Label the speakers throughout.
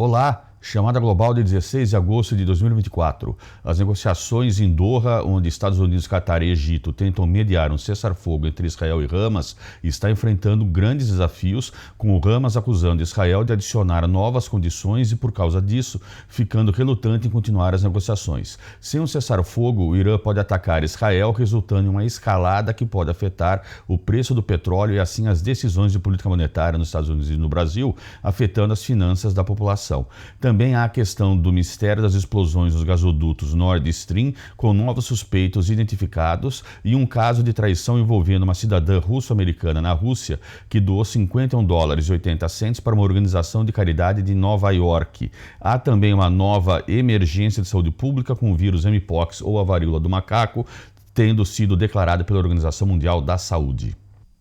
Speaker 1: Olá, chamada global de 16 de agosto de 2024. As negociações em Doha, onde Estados Unidos, Catar e Egito tentam mediar um cessar-fogo entre Israel e Hamas, está enfrentando grandes desafios, com o Hamas acusando Israel de adicionar novas condições e, por causa disso, ficando relutante em continuar as negociações. Sem um cessar-fogo, o Irã pode atacar Israel, resultando em uma escalada que pode afetar o preço do petróleo e, assim, as decisões de política monetária nos Estados Unidos e no Brasil, afetando as finanças da população. Também há a questão do mistério das explosões dos gasodutos Nord Stream, com novos suspeitos identificados, e um caso de traição envolvendo uma cidadã russo-americana na Rússia que doou $51,80 para uma organização de caridade de Nova York. Há também uma nova emergência de saúde pública com o vírus Mpox ou a varíola do macaco, tendo sido declarada pela Organização Mundial da Saúde.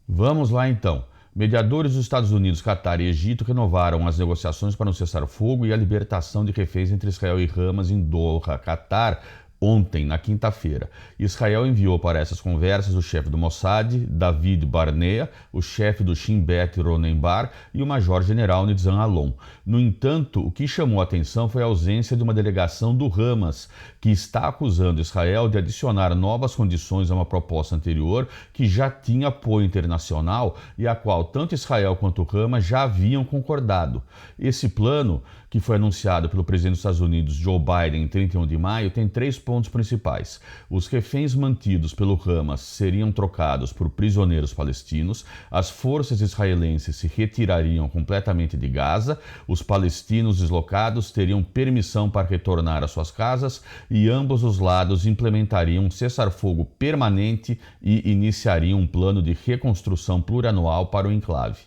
Speaker 1: Vamos lá então. Mediadores dos Estados Unidos, Catar e Egito renovaram as negociações para um cessar-fogo e a libertação de reféns entre Israel e Hamas em Doha, Catar, ontem, na quinta-feira. Israel enviou para essas conversas o chefe do Mossad, David Barnea, o chefe do Shin Bet Ronen Bar e o major-general Nitzan Alon. No entanto, o que chamou a atenção foi a ausência de uma delegação do Hamas, que está acusando Israel de adicionar novas condições a uma proposta anterior que já tinha apoio internacional e a qual tanto Israel quanto o Hamas já haviam concordado. Esse plano, que foi anunciado pelo presidente dos Estados Unidos, Joe Biden, em 31 de maio, tem 3 pontos principais. Os reféns mantidos pelo Hamas seriam trocados por prisioneiros palestinos, as forças israelenses se retirariam completamente de Gaza, os palestinos deslocados teriam permissão para retornar às suas casas e ambos os lados implementariam um cessar-fogo permanente e iniciariam um plano de reconstrução plurianual para o enclave.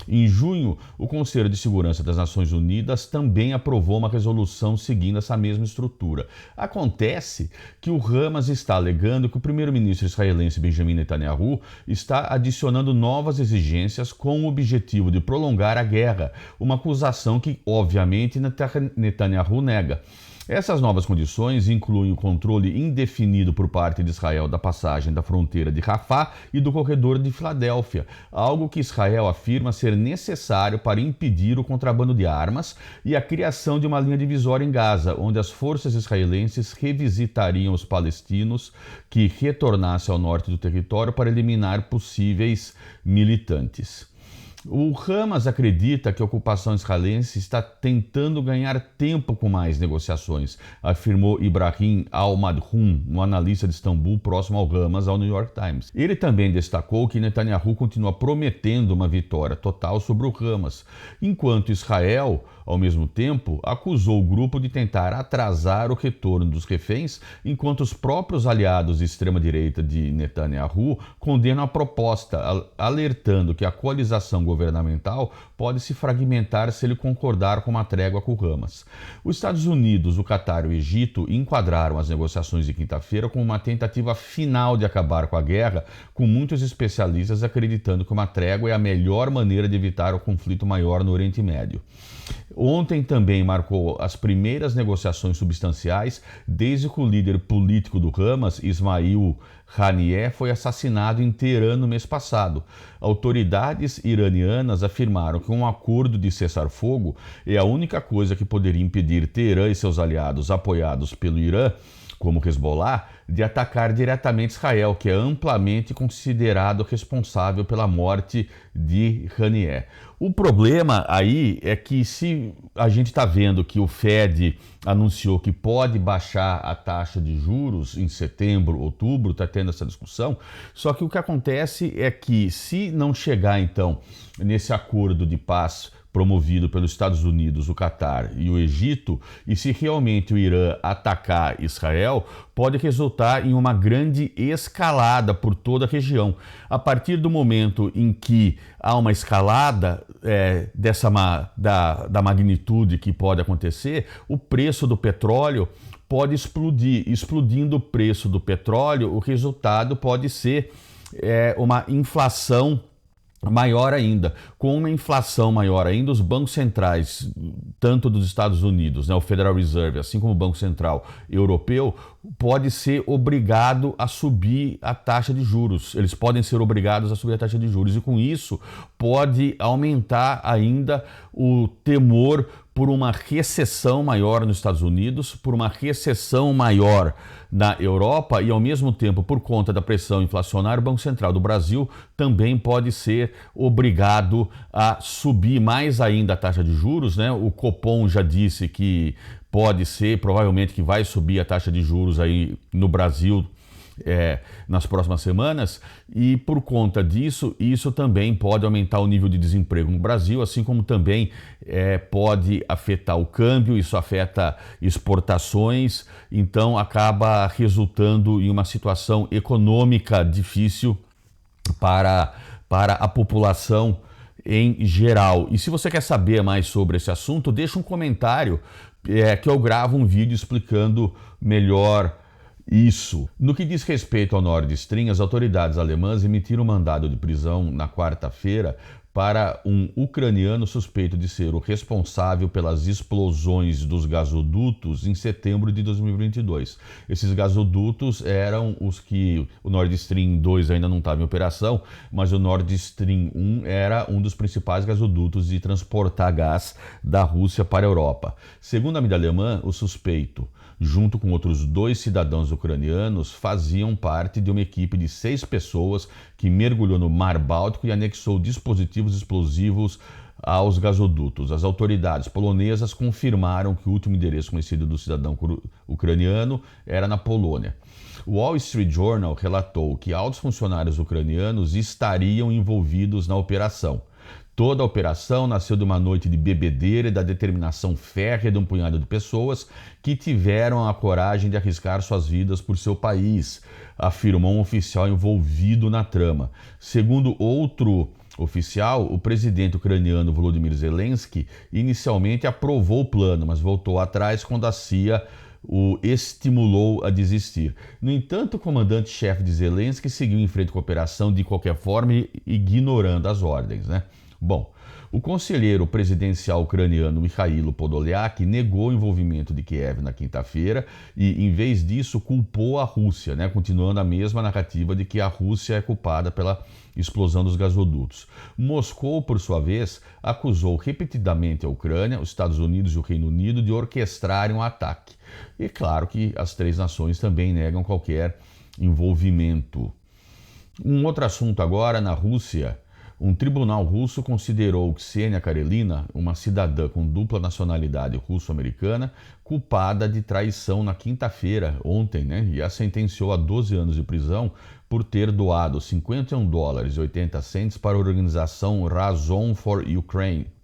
Speaker 1: Em junho, o Conselho de Segurança das Nações Unidas também aprovou uma resolução seguindo essa mesma estrutura. Acontece que o Hamas está alegando que o primeiro-ministro israelense Benjamin Netanyahu está adicionando novas exigências com o objetivo de prolongar a guerra, uma acusação que, obviamente, Netanyahu nega. Essas novas condições incluem o controle indefinido por parte de Israel da passagem da fronteira de Rafah e do corredor de Filadélfia, algo que Israel afirma ser necessário para impedir o contrabando de armas, e a criação de uma linha divisória em Gaza, onde as forças israelenses revisitariam os palestinos que retornassem ao norte do território para eliminar possíveis militantes. O Hamas acredita que a ocupação israelense está tentando ganhar tempo com mais negociações, afirmou Ibrahim Al-Madhoun, um analista de Istambul próximo ao Hamas, ao New York Times. Ele também destacou que Netanyahu continua prometendo uma vitória total sobre o Hamas, enquanto Israel, ao mesmo tempo, acusou o grupo de tentar atrasar o retorno dos reféns, enquanto os próprios aliados de extrema-direita de Netanyahu condenam a proposta, alertando que a coalização governamental pode se fragmentar se ele concordar com uma trégua com o Hamas. Os Estados Unidos, o Catar e o Egito enquadraram as negociações de quinta-feira como uma tentativa final de acabar com a guerra, com muitos especialistas acreditando que uma trégua é a melhor maneira de evitar o conflito maior no Oriente Médio. Ontem também marcou as primeiras negociações substanciais desde que o líder político do Hamas, Ismail Haniyeh, foi assassinado em Teherã no mês passado. Autoridades iranianas afirmaram que um acordo de cessar-fogo é a única coisa que poderia impedir Teherã e seus aliados apoiados pelo Irã, como Hezbollah, de atacar diretamente Israel, que é amplamente considerado responsável pela morte de Haniyeh. O problema aí é que se a gente está vendo que o Fed anunciou que pode baixar a taxa de juros em setembro, outubro, está tendo essa discussão, só que o que acontece é que se não chegar então nesse acordo de paz promovido pelos Estados Unidos, o Catar e o Egito, e se realmente o Irã atacar Israel, pode resultar em uma grande escalada por toda a região. A partir do momento em que há uma escalada da magnitude que pode acontecer, o preço do petróleo pode explodir. Explodindo o preço do petróleo, o resultado pode ser uma inflação maior ainda. Com uma inflação maior ainda, os bancos centrais, tanto dos Estados Unidos, o Federal Reserve, assim como o Banco Central Europeu, pode ser obrigado a subir a taxa de juros. Eles podem ser obrigados a subir a taxa de juros e com isso pode aumentar ainda o temor por uma recessão maior nos Estados Unidos, por uma recessão maior na Europa e, ao mesmo tempo, por conta da pressão inflacionária, o Banco Central do Brasil também pode ser obrigado a subir mais ainda a taxa de juros, né? O Copom já disse que pode ser, provavelmente que vai subir a taxa de juros aí no Brasil nas próximas semanas, e por conta disso, isso também pode aumentar o nível de desemprego no Brasil, assim como também pode afetar o câmbio, isso afeta exportações, então acaba resultando em uma situação econômica difícil para a população em geral. E se você quer saber mais sobre esse assunto, deixa um comentário que eu gravo um vídeo explicando melhor isso. No que diz respeito ao Nord Stream, as autoridades alemãs emitiram um mandado de prisão na quarta-feira para um ucraniano suspeito de ser o responsável pelas explosões dos gasodutos em setembro de 2022. Esses gasodutos eram os que o Nord Stream 2 ainda não estava em operação, mas o Nord Stream 1 era um dos principais gasodutos de transportar gás da Rússia para a Europa. Segundo a mídia alemã, o suspeito, junto com outros 2 cidadãos ucranianos, faziam parte de uma equipe de 6 pessoas que mergulhou no Mar Báltico e anexou dispositivos explosivos aos gasodutos. As autoridades polonesas confirmaram que o último endereço conhecido do cidadão ucraniano era na Polônia. O Wall Street Journal relatou que altos funcionários ucranianos estariam envolvidos na operação. Toda a operação nasceu de uma noite de bebedeira e da determinação férrea de um punhado de pessoas que tiveram a coragem de arriscar suas vidas por seu país, afirmou um oficial envolvido na trama. Segundo outro oficial, o presidente ucraniano Volodymyr Zelensky inicialmente aprovou o plano, mas voltou atrás quando a CIA o estimulou a desistir. No entanto, o comandante-chefe de Zelensky seguiu em frente com a operação de qualquer forma, ignorando as ordens, né? Bom, o conselheiro presidencial ucraniano Mikhailo Podolyak negou o envolvimento de Kiev na quinta-feira e, em vez disso, culpou a Rússia, né? Continuando a mesma narrativa de que a Rússia é culpada pela explosão dos gasodutos. Moscou, por sua vez, acusou repetidamente a Ucrânia, os Estados Unidos e o Reino Unido de orquestrarem um ataque. E claro que as 3 nações também negam qualquer envolvimento. Um outro assunto agora, na Rússia. Um tribunal russo considerou Ksenia Karelina, uma cidadã com dupla nacionalidade russo-americana, culpada de traição na quinta-feira, ontem, né? E a sentenciou a 12 anos de prisão por ter doado $51,80 para a organização Razon for Ukraine,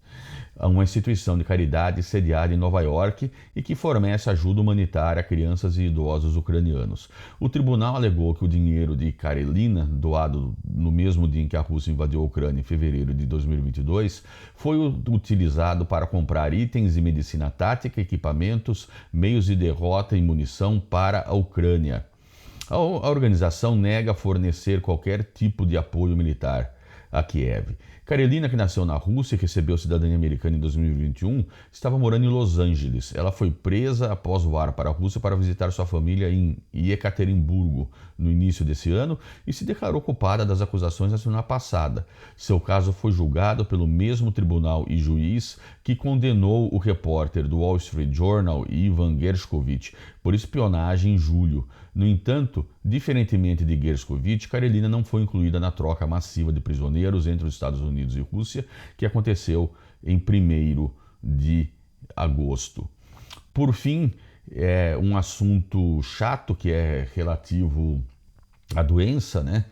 Speaker 1: uma instituição de caridade sediada em Nova York e que fornece ajuda humanitária a crianças e idosos ucranianos. O tribunal alegou que o dinheiro de Karelina, doado no mesmo dia em que a Rússia invadiu a Ucrânia em fevereiro de 2022, foi utilizado para comprar itens de medicina tática, equipamentos, meios de derrota e munição para a Ucrânia. A organização nega fornecer qualquer tipo de apoio militar a Kiev. Karelina, que nasceu na Rússia e recebeu cidadania americana em 2021, estava morando em Los Angeles. Ela foi presa após voar para a Rússia para visitar sua família em Ekaterimburgo no início desse ano e se declarou culpada das acusações na semana passada. Seu caso foi julgado pelo mesmo tribunal e juiz que condenou o repórter do Wall Street Journal, Ivan Gershkovich, por espionagem em julho. No entanto, diferentemente de Gershkovich, Karelina não foi incluída na troca massiva de prisioneiros entre os Estados Unidos e Rússia, que aconteceu em 1º de agosto. Por fim, um assunto chato que é relativo à doença, né?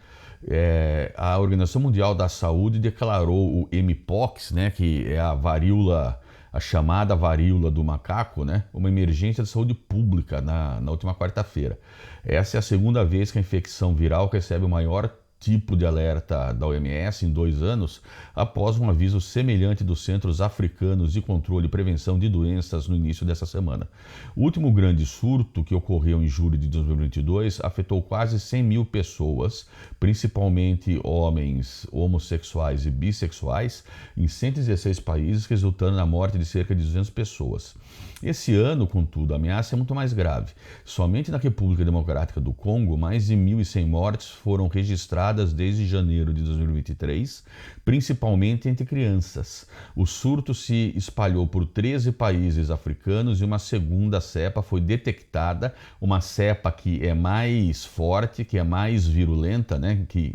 Speaker 1: A Organização Mundial da Saúde declarou o Mpox, né, que é a chamada varíola do macaco, né, uma emergência de saúde pública na última quarta-feira. Essa é a segunda vez que a infecção viral recebe o maior tipo de alerta da OMS em 2 anos, após um aviso semelhante dos Centros Africanos de Controle e Prevenção de Doenças no início dessa semana. O último grande surto, que ocorreu em julho de 2022, afetou quase 100 mil pessoas, principalmente homens homossexuais e bissexuais, em 116 países, resultando na morte de cerca de 200 pessoas. Esse ano, contudo, a ameaça é muito mais grave. Somente na República Democrática do Congo, mais de 1.100 mortes foram registradas registradas desde janeiro de 2023, principalmente entre crianças. O surto se espalhou por 13 países africanos e uma segunda cepa foi detectada, uma cepa que é mais forte, que é mais virulenta, né, que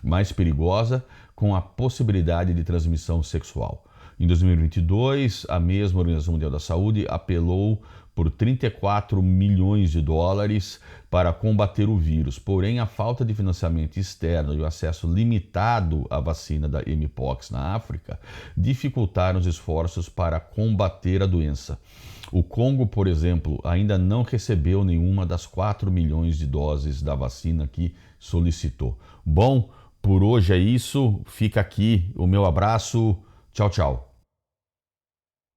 Speaker 1: mais perigosa, com a possibilidade de transmissão sexual. Em 2022, a mesma Organização Mundial da Saúde apelou por 34 milhões de dólares para combater o vírus. Porém, a falta de financiamento externo e o acesso limitado à vacina da Mpox na África dificultaram os esforços para combater a doença. O Congo, por exemplo, ainda não recebeu nenhuma das 4 milhões de doses da vacina que solicitou. Bom, por hoje é isso. Fica aqui o meu abraço. Tchau, tchau.